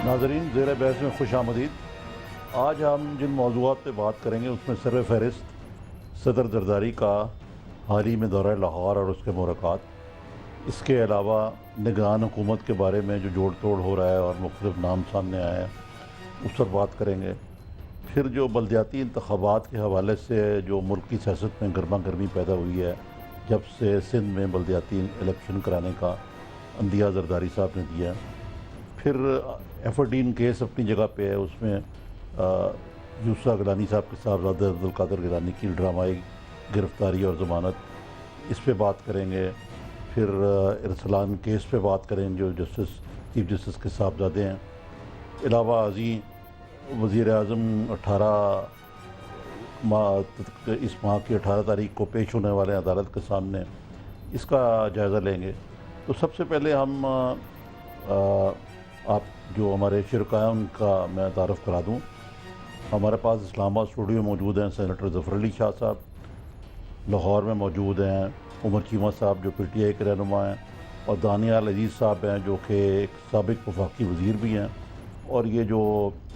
ناظرین، زیر بحث میں خوش آمدید۔ آج ہم جن موضوعات پہ بات کریں گے اس میں سر فہرست صدر زرداری کا حال ہی میں دورہ لاہور اور اس کے محرکات، اس کے علاوہ نگران حکومت کے بارے میں جو جوڑ توڑ ہو رہا ہے اور مختلف نام سامنے آئے ہیں اس پر بات کریں گے۔ پھر جو بلدیاتی انتخابات کے حوالے سے جو ملک کی سیاست میں گرما گرمی پیدا ہوئی ہے جب سے سندھ میں بلدیاتی الیکشن کرانے کا عندیہ زرداری صاحب نے دیا ہے۔ پھر ایفرڈین کیس اپنی جگہ پہ ہے، اس میں یوسف گیلانی صاحب کے صاحبزادہ عبدالقادر گیلانی کی ڈرامائی گرفتاری اور ضمانت، اس پہ بات کریں گے۔ پھر ارسلان کیس پہ بات کریں جو چیف جسٹس کے صاحبزادے ہیں۔ علاوہ ازیں وزیر اعظم اس ماہ کی 18 تاریخ کو پیش ہونے والے عدالت کے سامنے، اس کا جائزہ لیں گے۔ تو سب سے پہلے ہم آپ جو ہمارے شرکاء ان کا میں تعارف کرا دوں۔ ہمارے پاس اسلام آباد اسٹوڈیو میں موجود ہیں سینیٹر ظفر علی شاہ صاحب، لاہور میں موجود ہیں عمر چیمہ صاحب جو پی ٹی آئی کے رہنما ہیں، اور دانیال عزیز صاحب ہیں جو کہ ایک سابق وفاقی وزیر بھی ہیں، اور یہ جو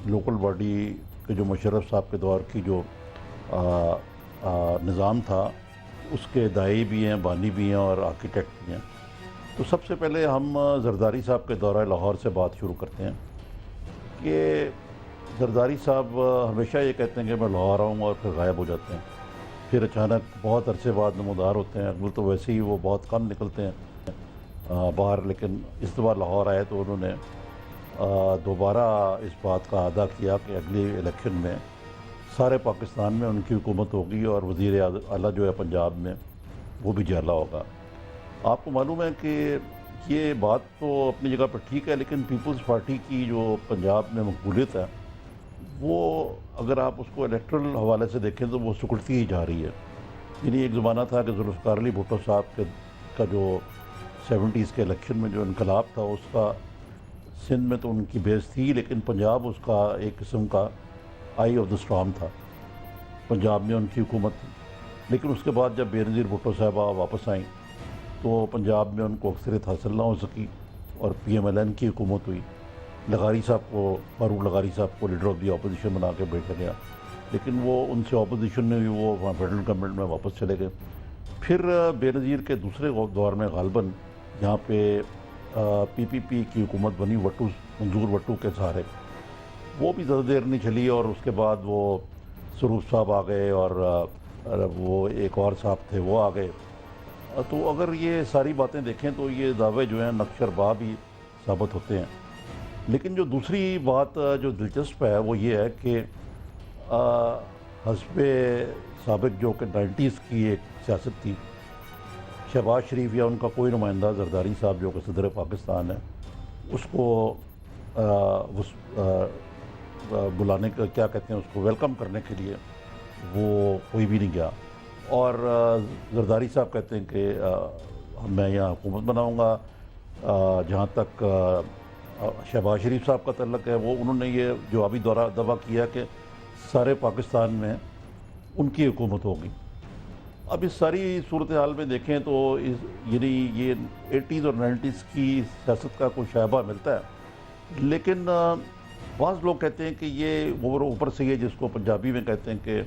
لوکل باڈی کے جو مشرف صاحب کے دور کی جو نظام تھا اس کے داعی بھی ہیں، بانی بھی ہیں اور آرکیٹیکٹ بھی ہیں۔ تو سب سے پہلے ہم زرداری صاحب کے دورہ لاہور سے بات شروع کرتے ہیں کہ زرداری صاحب ہمیشہ یہ کہتے ہیں کہ میں لاہور آؤں گا اور پھر غائب ہو جاتے ہیں، پھر اچانک بہت عرصے بعد نمودار ہوتے ہیں۔ اقبال تو ویسے ہی وہ بہت کم نکلتے ہیں باہر، لیکن اس دفعہ لاہور آئے تو انہوں نے دوبارہ اس بات کا اعادہ کیا کہ اگلی الیکشن میں سارے پاکستان میں ان کی حکومت ہوگی اور وزیر اعلیٰ جو ہے پنجاب میں وہ بھی جعلی ہوگا۔ آپ کو معلوم ہے کہ یہ بات تو اپنی جگہ پر ٹھیک ہے، لیکن پیپلز پارٹی کی جو پنجاب میں مقبولیت ہے وہ اگر آپ اس کو الیکٹرل حوالے سے دیکھیں تو وہ سکڑتی ہی جا رہی ہے۔ یعنی ایک زمانہ تھا کہ ذوالفقار علی بھٹو صاحب کا جو 70s کے الیکشن میں جو انقلاب تھا اس کا سندھ میں تو ان کی بیس تھی، لیکن پنجاب اس کا ایک قسم کا آئی آف دا اسٹارم تھا، پنجاب میں ان کی حکومت تھی۔ لیکن اس کے بعد جب بے نظیر بھٹو صاحبہ واپس آئیں تو پنجاب میں ان کو اکثریت حاصل نہ ہو سکی اور پی ایم ایل این کی حکومت ہوئی۔ لغاری صاحب کو، فاروق لغاری صاحب کو لیڈر آف دی اپوزیشن بنا کے بیٹھا گیا، لیکن وہ ان سے اپوزیشن میں بھی وہ فیڈرل گورنمنٹ میں واپس چلے گئے۔ پھر بے نظیر کے دوسرے دور میں غالباً یہاں پہ پی پی پی کی حکومت بنی منظور وٹو کے سہارے، وہ بھی زیادہ دیر نہیں چلی اور اس کے بعد وہ سروف صاحب آ گئے اور وہ ایک اور صاحب تھے وہ آ گئے۔ تو اگر یہ ساری باتیں دیکھیں تو یہ دعوے جو ہیں نقشر باہ بھی ثابت ہوتے ہیں۔ لیکن جو دوسری بات جو دلچسپ ہے وہ یہ ہے کہ حزب سابق جو کہ 90s کی ایک سیاست تھی، شہباز شریف یا ان کا کوئی نمائندہ زرداری صاحب جو کہ صدر پاکستان ہے، اس کو بلانے کا کیا کہتے ہیں، اس کو ویلکم کرنے کے لیے وہ کوئی بھی نہیں گیا۔ اور زرداری صاحب کہتے ہیں کہ میں یہاں حکومت بناؤں گا۔ جہاں تک شہباز شریف صاحب کا تعلق ہے، وہ انہوں نے یہ جوابی دعویٰ کیا کہ سارے پاکستان میں ان کی حکومت ہوگی۔ اب اس ساری صورتحال میں دیکھیں تو یعنی یہ 80s اور 90s کی سیاست کا کوئی شائبہ ملتا ہے، لیکن بعض لوگ کہتے ہیں کہ یہ اوپر سے یہ جس کو پنجابی میں کہتے ہیں کہ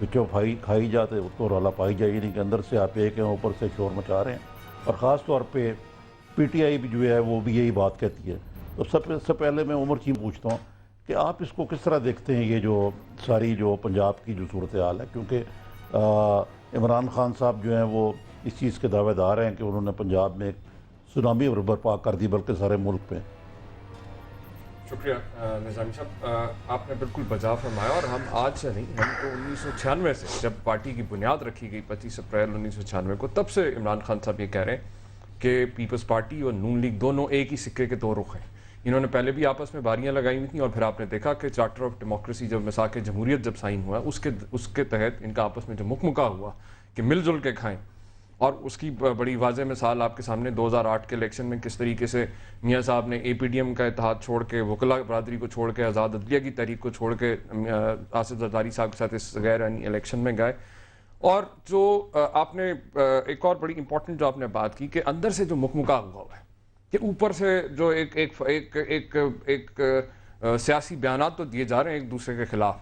بچوں کھائی جاتے تو رولا پائی جائے، یعنی کہ اندر سے آپ ایک ہیں اوپر سے شور مچا رہے ہیں۔ اور خاص طور پہ پی ٹی آئی بھی جو ہے وہ بھی یہی بات کہتی ہے۔ تو سب سے پہلے میں عمر چیم پوچھتا ہوں کہ آپ اس کو کس طرح دیکھتے ہیں، یہ جو ساری جو پنجاب کی جو صورتحال ہے، کیونکہ عمران خان صاحب جو ہیں وہ اس چیز کے دعوے دار ہیں کہ انہوں نے پنجاب میں ایک سونامی برپا کر دی، بلکہ سارے ملک پہ۔ شکریہ نظامی صاحب، آپ نے بالکل بجا فرمایا، اور ہم آج سے نہیں، ہم تو 1996 سے جب پارٹی کی بنیاد رکھی گئی 25 اپریل 1996 کو، تب سے عمران خان صاحب یہ کہہ رہے ہیں کہ پیپلز پارٹی اور نون لیگ دونوں ایک ہی سکے کے دو رخ ہیں۔ انہوں نے پہلے بھی آپس میں باریاں لگائی ہوئی تھیں، اور پھر آپ نے دیکھا کہ چارٹر آف ڈیموکریسی جب میثاق جمہوریت جب سائن ہوا اس کے تحت ان کا آپس میں جو مکمکا ہوا کہ مل جل کے کھائیں، اور اس کی بڑی واضح مثال آپ کے سامنے 2008 کے الیکشن میں کس طریقے سے میاں صاحب نے اے پی ڈی ایم کا اتحاد چھوڑ کے، وکلا برادری کو چھوڑ کے، آزاد عدلیہ کی تحریک کو چھوڑ کے آصف زرداری صاحب کے ساتھ اس غیر الیکشن میں گئے۔ اور جو آپ نے ایک اور بڑی امپورٹنٹ جو آپ نے بات کی کہ اندر سے جو مکمکا ہوا ہے کہ اوپر سے جو ایک سیاسی بیانات تو دیے جا رہے ہیں ایک دوسرے کے خلاف.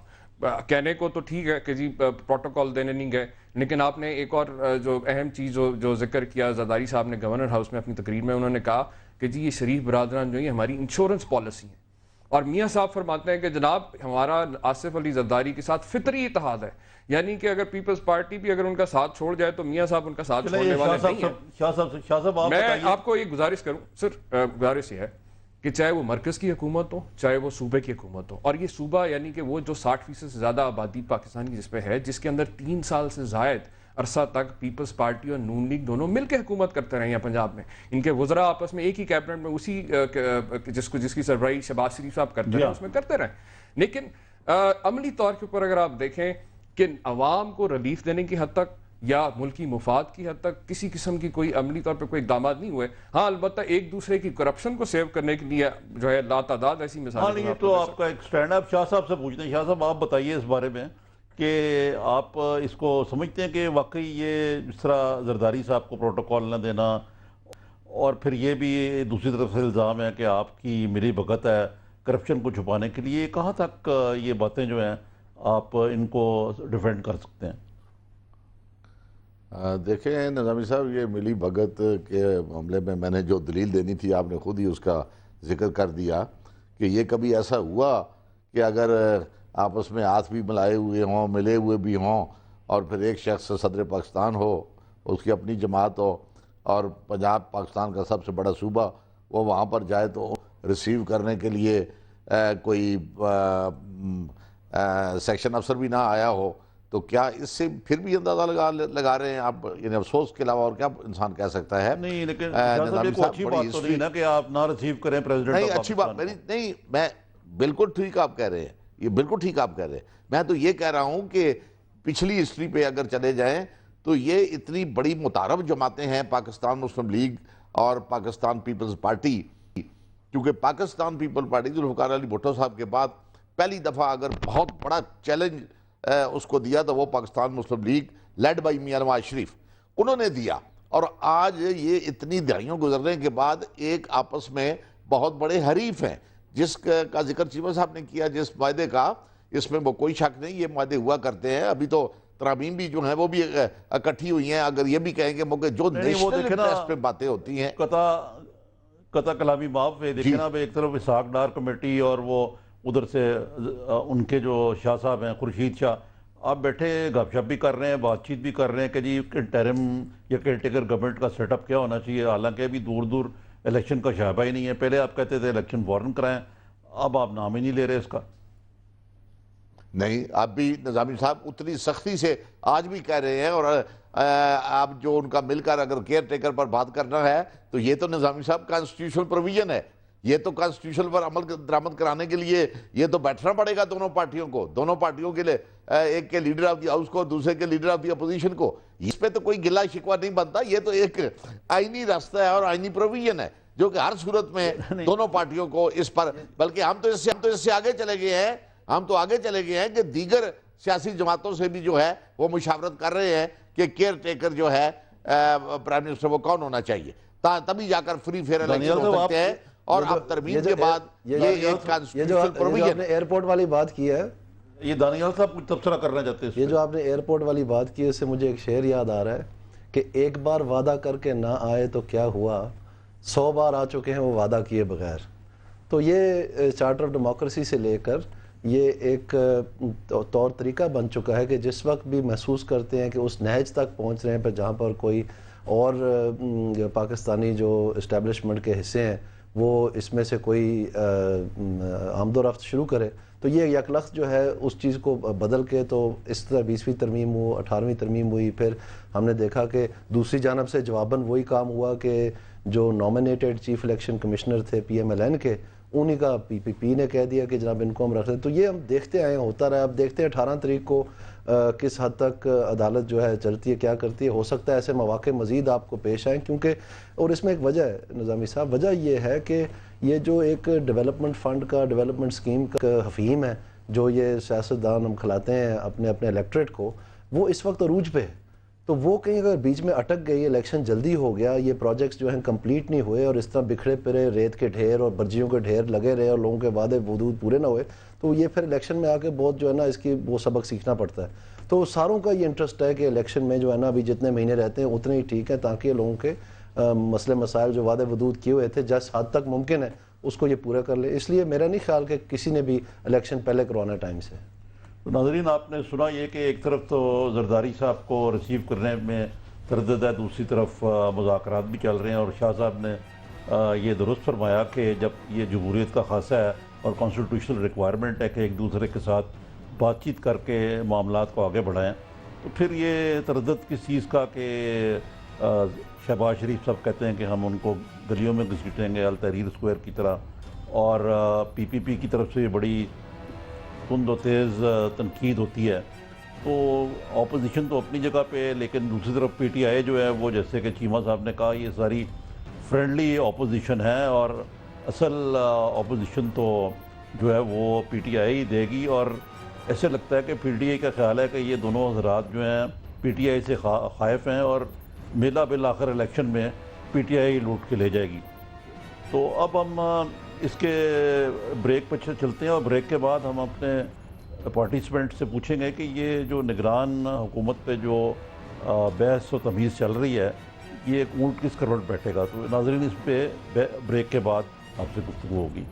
کہنے کو تو ٹھیک ہے کہ جی پروٹوکول دینے نہیں گئے, لیکن آپ نے ایک اور جو اہم چیز جو ذکر کیا زرداری صاحب نے گورنر ہاؤس میں اپنی تقریر میں, انہوں نے کہا کہ جی یہ شریف برادران جو ہیں ہماری انشورنس پالیسی ہے. اور میاں صاحب فرماتے ہیں کہ جناب ہمارا آصف علی زرداری کے ساتھ فطری اتحاد ہے, یعنی کہ اگر پیپلز پارٹی بھی اگر ان کا ساتھ چھوڑ جائے تو میاں صاحب ان کا ساتھ چھوڑنے والے نہیں ہیں. شاہ صاحب آپ میں بتائیے. آپ کو یہ گزارش کروں سر, گزارش یہ ہے کہ چاہے وہ مرکز کی حکومت ہو چاہے وہ صوبے کی حکومت ہو, اور یہ صوبہ یعنی کہ وہ جو 60% سے زیادہ آبادی پاکستان کی جس پہ ہے, جس کے اندر 3 سال سے زائد عرصہ تک پیپلز پارٹی اور نون لیگ دونوں مل کے حکومت کرتے رہے ہیں پنجاب میں. ان کے وزراء آپس میں ایک ہی کیبنٹ میں اسی جس کی سربراہی شہباز شریف صاحب کرتے رہے اس میں کرتے رہے. لیکن عملی طور کے اوپر اگر آپ دیکھیں کہ عوام کو ریلیف دینے کی حد تک یا ملکی مفاد کی حد تک کسی قسم کی کوئی عملی طور پہ کوئی اقدامات نہیں ہوئے. ہاں البتہ ایک دوسرے کی کرپشن کو سیو کرنے کے لیے جو ہے لاتعداد ایسی مثالیں. یہ تو آپ کا ایک سٹینڈ اپ شاہ صاحب سے پوچھتے ہیں. شاہ صاحب آپ بتائیے اس بارے میں کہ آپ اس کو سمجھتے ہیں کہ واقعی یہ جس طرح زرداری صاحب کو پروٹوکول نہ دینا, اور پھر یہ بھی دوسری طرف سے الزام ہے کہ آپ کی ملی بھگت ہے کرپشن کو چھپانے کے لیے, کہاں تک یہ باتیں جو ہیں آپ ان کو ڈیفینڈ کر سکتے ہیں؟ دیکھیں نظامی صاحب, یہ ملی بھگت کے معاملے میں میں نے جو دلیل دینی تھی آپ نے خود ہی اس کا ذکر کر دیا کہ یہ کبھی ایسا ہوا کہ اگر آپس میں ہاتھ بھی ملائے ہوئے ہوں, ملے ہوئے بھی ہوں, اور پھر ایک شخص صدر پاکستان ہو, اس کی اپنی جماعت ہو, اور پنجاب پاکستان کا سب سے بڑا صوبہ, وہ وہاں پر جائے تو ریسیو کرنے کے لیے کوئی سیکشن افسر بھی نہ آیا ہو, تو کیا اس سے پھر بھی اندازہ لگا رہے ہیں آپ؟ یعنی افسوس کے علاوہ اور کیا انسان کہہ سکتا ہے؟ نہیں لیکن شاہ صاحب یہ کوئی اچھی بات تو نہیں نا کہ آپ نہ ریسیو کریں پریزیڈنٹ نہیں, اچھی بات نہیں, میں بالکل ٹھیک آپ کہہ رہے ہیں, یہ بالکل ٹھیک آپ کہہ رہے ہیں. میں تو یہ کہہ رہا ہوں کہ پچھلی ہسٹری پہ اگر چلے جائیں تو یہ اتنی بڑی متعارف جماعتیں ہیں پاکستان مسلم لیگ اور پاکستان پیپلز پارٹی, کیونکہ پاکستان پیپل پارٹی ذوالفقار علی بھٹو صاحب کے بعد پہلی دفعہ اگر بہت بڑا چیلنج اس کو دیا تو وہ پاکستان مسلم league led by Mian Nawaz Sharif انہوں نے دیا. اور آج یہ اتنی دہائیوں گزرنے کے بعد ایک آپس میں بہت بڑے حریف ہیں, جس کا ذکر چیمہ صاحب نے کیا جس معاہدے کا, اس میں وہ کوئی شک نہیں, یہ معاہدے ہوا کرتے ہیں. ابھی تو ترامیم بھی جو ہیں وہ بھی اکٹھی ہوئی ہیں. اگر یہ بھی کہیں گے جو نیشنل انٹرسٹ پہ باتیں ہوتی ہیں, قطع کلامی معاف ہے. دیکھیں نا اب ایک طرف اسحاق ڈار کمیٹی اور وہ ادھر سے ان کے جو شاہ صاحب ہیں خورشید شاہ, آپ بیٹھے گپ شپ بھی کر رہے ہیں, بات چیت بھی کر رہے ہیں کہ جی انٹرم یا کیئر ٹیکر گورنمنٹ کا سیٹ اپ کیا ہونا چاہیے, حالانکہ ابھی دور دور الیکشن کا شائبہ ہی نہیں ہے. پہلے آپ کہتے تھے الیکشن فوراً کرائیں, اب آپ نام ہی نہیں لے رہے اس کا. نہیں, اب بھی نظامی صاحب اتنی سختی سے آج بھی کہہ رہے ہیں, اور آپ جو ان کا مل کر اگر کیئر ٹیکر پر بات کرنا ہے تو یہ تو نظامی صاحب کانسٹیٹیوشنل پروویژن ہے, یہ تو کانسٹیٹیوشن پر عمل درآمد کرانے کے لیے یہ تو بیٹھنا پڑے گا دونوں پارٹیوں کے لیے, ایک کے لیڈر آف دی ہاؤس کو, دوسرے کے لیڈر آف دی اپوزیشن کو. اس پہ تو کوئی گلہ شکوہ نہیں بنتا, یہ تو ایک آئینی راستہ ہے اور آئینی پروویژن ہے جو کہ ہر صورت میں دونوں پارٹیوں کو اس پر, بلکہ ہم تو اس سے آگے چلے گئے ہیں کہ دیگر سیاسی جماعتوں سے بھی جو ہے وہ مشاورت کر رہے ہیں کہ کیئر ٹیکر جو ہے پرائم منسٹر وہ کون ہونا چاہیے, تبھی جا کر فری فیئر الیکشن ہو سکتے ہیں. اور اب ترمیم کے بعد یہ ایک کانسٹیٹیوشنل پروویژن, آپ نے ایئرپورٹ والی بات کی ہے, یہ دانیال صاحب کچھ تبصرہ کرنا چاہتے ہیں. یہ جو آپ نے ایئرپورٹ والی بات کی ہے, اس سے مجھے ایک شعر یاد آ رہا ہے کہ ایک بار وعدہ کر کے نہ آئے تو کیا ہوا, 100 بار آ چکے ہیں وہ وعدہ کیے بغیر. تو یہ چارٹر آف ڈیموکریسی سے لے کر یہ ایک طور طریقہ بن چکا ہے کہ جس وقت بھی محسوس کرتے ہیں کہ اس نہج تک پہنچ رہے ہیں پر جہاں پر کوئی اور پاکستانی جو اسٹیبلشمنٹ کے حصے ہیں وہ اس میں سے کوئی آمد و رفت شروع کرے, تو یہ یکلخت جو ہے اس چیز کو بدل کے, تو اس طرح 20ویں ترمیم ہو, 18ویں ترمیم ہوئی, پھر ہم نے دیکھا کہ دوسری جانب سے جواباً وہی کام ہوا کہ جو نومینیٹڈ چیف الیکشن کمشنر تھے پی ایم ایل این کے, انہی کا پی پی پی نے کہہ دیا کہ جناب ان کو ہم رکھ دیں. تو یہ ہم دیکھتے آئے ہیں, ہوتا رہا. اب دیکھتے ہیں 18 تاریخ کو کس حد تک عدالت جو ہے چلتی ہے, کیا کرتی ہے. ہو سکتا ہے ایسے مواقع مزید آپ کو پیش آئیں, کیونکہ اور اس میں ایک وجہ ہے نظامی صاحب, وجہ یہ ہے کہ یہ جو ایک ڈیولپمنٹ فنڈ کا, ڈیولپمنٹ اسکیم کا حفیم ہے جو یہ سیاستدان ہم کھلاتے ہیں اپنے الیکٹریٹ کو, وہ اس وقت عروج پہ ہے. تو وہ کہیں اگر بیچ میں اٹک گئی، الیکشن جلدی ہو گیا، یہ پروجیکٹس جو ہیں کمپلیٹ نہیں ہوئے اور اس طرح بکھڑے پڑے ریت کے ڈھیر اور برجیوں کے ڈھیر لگے رہے اور لوگوں کے وعدے وعود پورے نہ ہوئے، تو یہ پھر الیکشن میں آ کے بہت جو ہے نا اس کی وہ سبق سیکھنا پڑتا ہے. تو ساروں کا یہ انٹرسٹ ہے کہ الیکشن میں جو ہے نا ابھی جتنے مہینے رہتے ہیں اتنے ہی ٹھیک ہیں، تاکہ لوگوں کے مسئلے مسائل جو وعدے ودود کیے ہوئے تھے جس حد تک ممکن ہے اس کو یہ پورا کر لے. اس لیے میرا نہیں خیال کہ کسی نے بھی الیکشن پہلے کروانا ٹائم سے. تو ناظرین، آپ نے سنا یہ کہ ایک طرف تو زرداری صاحب کو ریسیو کرنے میں تردد ہے، دوسری طرف مذاکرات بھی چل رہے ہیں، اور شاہ صاحب نے یہ درست فرمایا کہ جب یہ جمہوریت کا خاصہ ہے اور کانسٹیٹیوشنل ریکوائرمنٹ ہے کہ ایک دوسرے کے ساتھ بات چیت کر کے معاملات کو آگے بڑھائیں، تو پھر یہ تردد کس چیز کا کہ شہباز شریف صاحب کہتے ہیں کہ ہم ان کو گلیوں میں گھسیٹیں گے التحریر اسکوائر کی طرح، اور پی پی پی کی طرف سے بڑی تند و تیز تنقید ہوتی ہے. تو اپوزیشن تو اپنی جگہ پہ، لیکن دوسری طرف پی ٹی آئی جو ہے وہ جیسے کہ چیمہ صاحب نے کہا یہ ساری فرینڈلی اپوزیشن ہے، اور اصل اپوزیشن تو جو ہے وہ پی ٹی آئی دے گی. اور ایسے لگتا ہے کہ پی ٹی آئی کا خیال ہے کہ یہ دونوں حضرات جو ہیں پی ٹی آئی سے خائف ہیں، اور میلا بالآخر الیکشن میں پی ٹی آئی لوٹ کے لے جائے گی. تو اب ہم اس کے بریک پہ چلتے ہیں، اور بریک کے بعد ہم اپنے پارٹیسپینٹ سے پوچھیں گے کہ یہ جو نگران حکومت پہ جو بحث و تمیز چل رہی ہے یہ اونٹ کس کروٹ بیٹھے گا. تو ناظرین، اس پہ بریک کے بعد آپ سے گفتگو ہوگی.